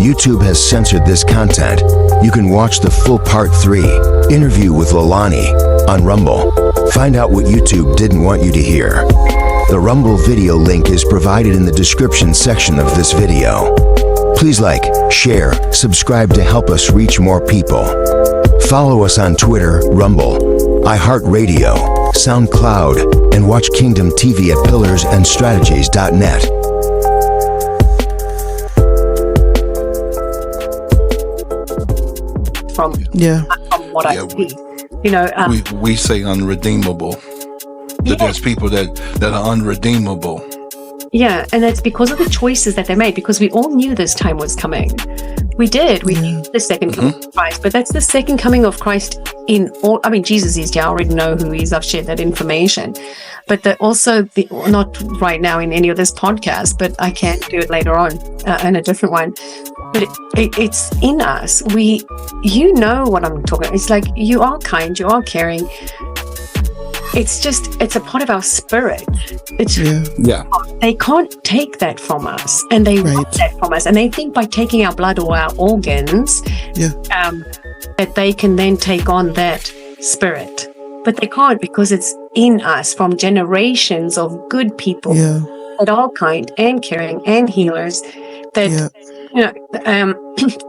YouTube has censored this content, you can watch the full Part 3 interview with Leilani on Rumble. Find out what YouTube didn't want you to hear. The Rumble video link is provided in the description section of this video. Please like, share, subscribe to help us reach more people. Follow us on Twitter, Rumble, iHeartRadio, SoundCloud, and watch Kingdom TV at pillarsandstrategies.net. From what I see, we say unredeemable. That there's people that are unredeemable. Yeah, and it's because of the choices that they made, because we all knew this time was coming. We did. We knew the second coming of Christ, but that's the second coming of Christ in all. I mean, Jesus is here. I already know who he is. I've shared that information. But not right now in any of this podcast, but I can do it later on in a different one. But it's in us. You know what I'm talking about. It's like, you are kind, you are caring. It's a part of our spirit. They can't take that from us, and they want that from us, and they think by taking our blood or our organs, that they can then take on that spirit. But they can't, because it's in us from generations of good people that are kind and caring and healers.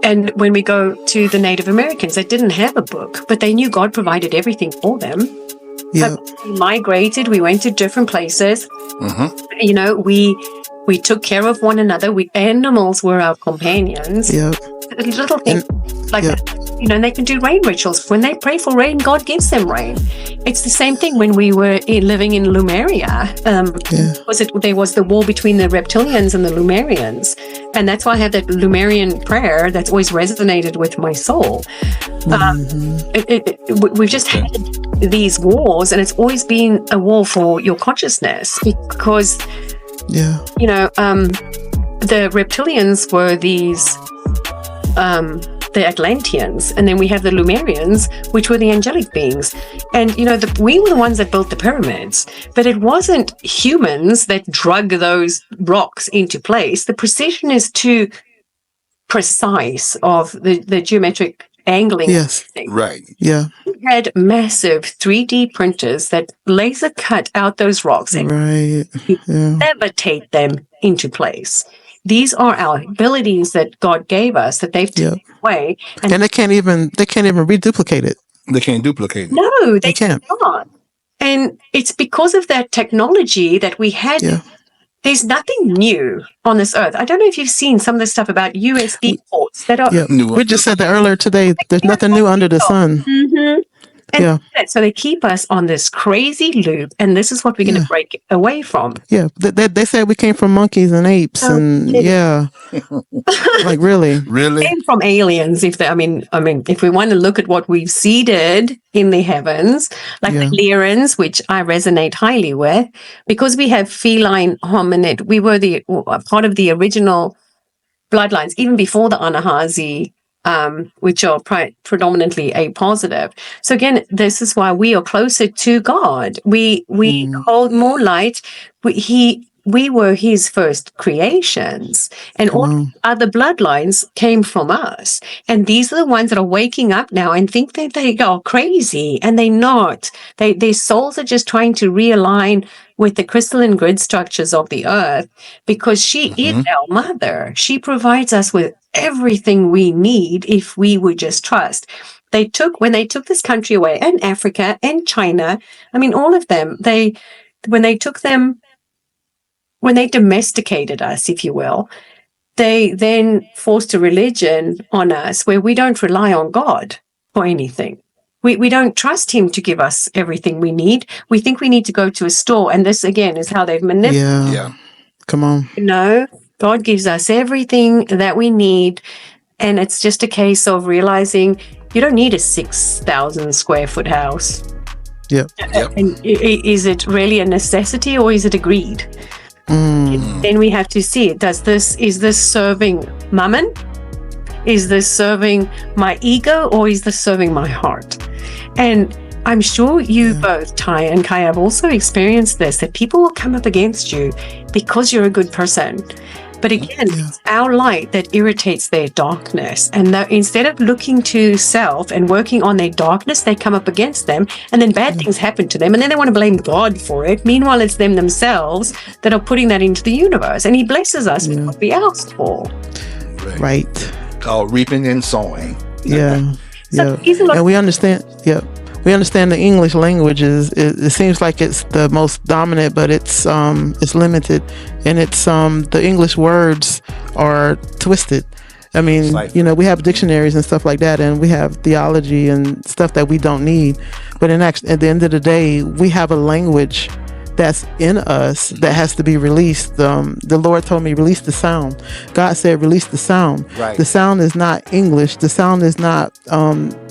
And when we go to the Native Americans, they didn't have a book, but they knew God provided everything for them. We migrated, we went to different places. We took care of one another. Animals were our companions. Little things like that. And they can do rain rituals. When they pray for rain, God gives them rain. It's the same thing when we were living in Lemuria. There was the war between the reptilians and the Lemurians. And that's why I have that Lemurian prayer that's always resonated with my soul. We've just had these wars, and it's always been a war for your consciousness, because the reptilians were these the Atlanteans, and then we have the Lemurians, which were the angelic beings. And we were the ones that built the pyramids, but it wasn't humans that drug those rocks into place. The precision is too precise of the geometric angling. We had massive 3D printers that laser cut out those rocks and levitate them into place. These are our abilities that God gave us, that they've taken away, and they can't even reduplicate it. They can't duplicate it. No, they can't. And it's because of that technology that we had. There's nothing new on this earth. I don't know if you've seen some of the stuff about USB ports that are. We just said that earlier today. There's nothing new under the sun. And so they keep us on this crazy loop, and this is what we're going to break away from. They said we came from monkeys and apes, like really came from aliens. If we want to look at what we've seeded in the heavens, like the Lyrans, which I resonate highly with, because we have feline hominid. We were part of the original bloodlines, even before the Anahazi. Which are predominantly A positive. So again, this is why we are closer to God. We hold more light. We were his first creations, and all other bloodlines came from us. And these are the ones that are waking up now and think that they are crazy, and they're not. Their souls are just trying to realign with the crystalline grid structures of the earth, because she is our mother. She provides us with everything we need if we would just trust. When they took this country away, and Africa and China, all of them, when they domesticated us, if you will, they then forced a religion on us where we don't rely on God for anything. We don't trust him to give us everything we need. We think we need to go to a store. And this, again, is how they've manipulated. Yeah. Come on. God gives us everything that we need. And it's just a case of realizing you don't need a 6,000 square foot house. And is it really a necessity, or is it a greed? Then we have to see it. Is this serving mammon? Is this serving my ego, or is this serving my heart? And I'm sure you both, Ty and Kai, have also experienced this, that people will come up against you because you're a good person, But again, it's our light that irritates their darkness. And instead of looking to self and working on their darkness, they come up against them, and then bad things happen to them. And then they want to blame God for it. Meanwhile, it's them themselves that are putting that into the universe. And he blesses us with what we asked for. Right. Called reaping and sowing. Yeah. So And we understand. We understand the English language it seems like it's the most dominant, but it's limited, and it's the English words are twisted. I mean, we have dictionaries and stuff like that, and we have theology and stuff that we don't need. But at the end of the day, we have a language that's in us that has to be released. The Lord told me, release the sound. God said, release the sound. Right. The sound is not English. The sound is not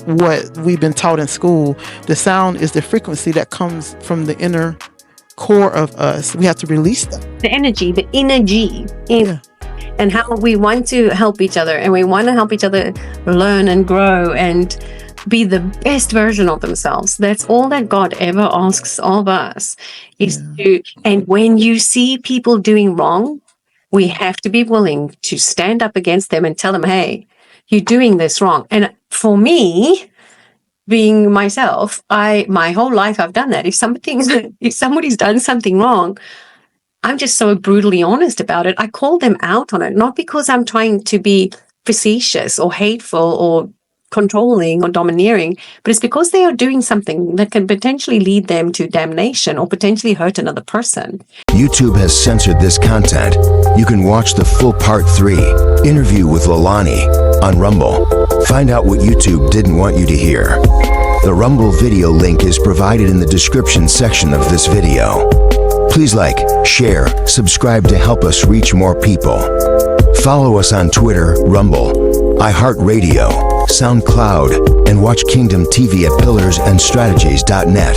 what we've been taught in school. The sound is the frequency that comes from the inner core of us. We have to release that. The energy, and how we want to help each other, and we want to help each other learn and grow and be the best version of themselves. That's all that God ever asks of us is to, and when you see people doing wrong, we have to be willing to stand up against them and tell them, hey, you're doing this wrong. And for me, being myself, my whole life I've done that. If somebody's done something wrong, I'm just so brutally honest about it. I call them out on it, not because I'm trying to be facetious or hateful or controlling or domineering, but it's because they are doing something that can potentially lead them to damnation or potentially hurt another person. YouTube has censored this content. You can watch the full part 3 interview with Leilani on Rumble. Find out what YouTube didn't want you to hear. The Rumble video link is provided in the description section of this video. Please like, share, subscribe to help us reach more people. Follow us on Twitter, Rumble, iHeartRadio, SoundCloud, and watch Kingdom TV at pillarsandstrategies.net.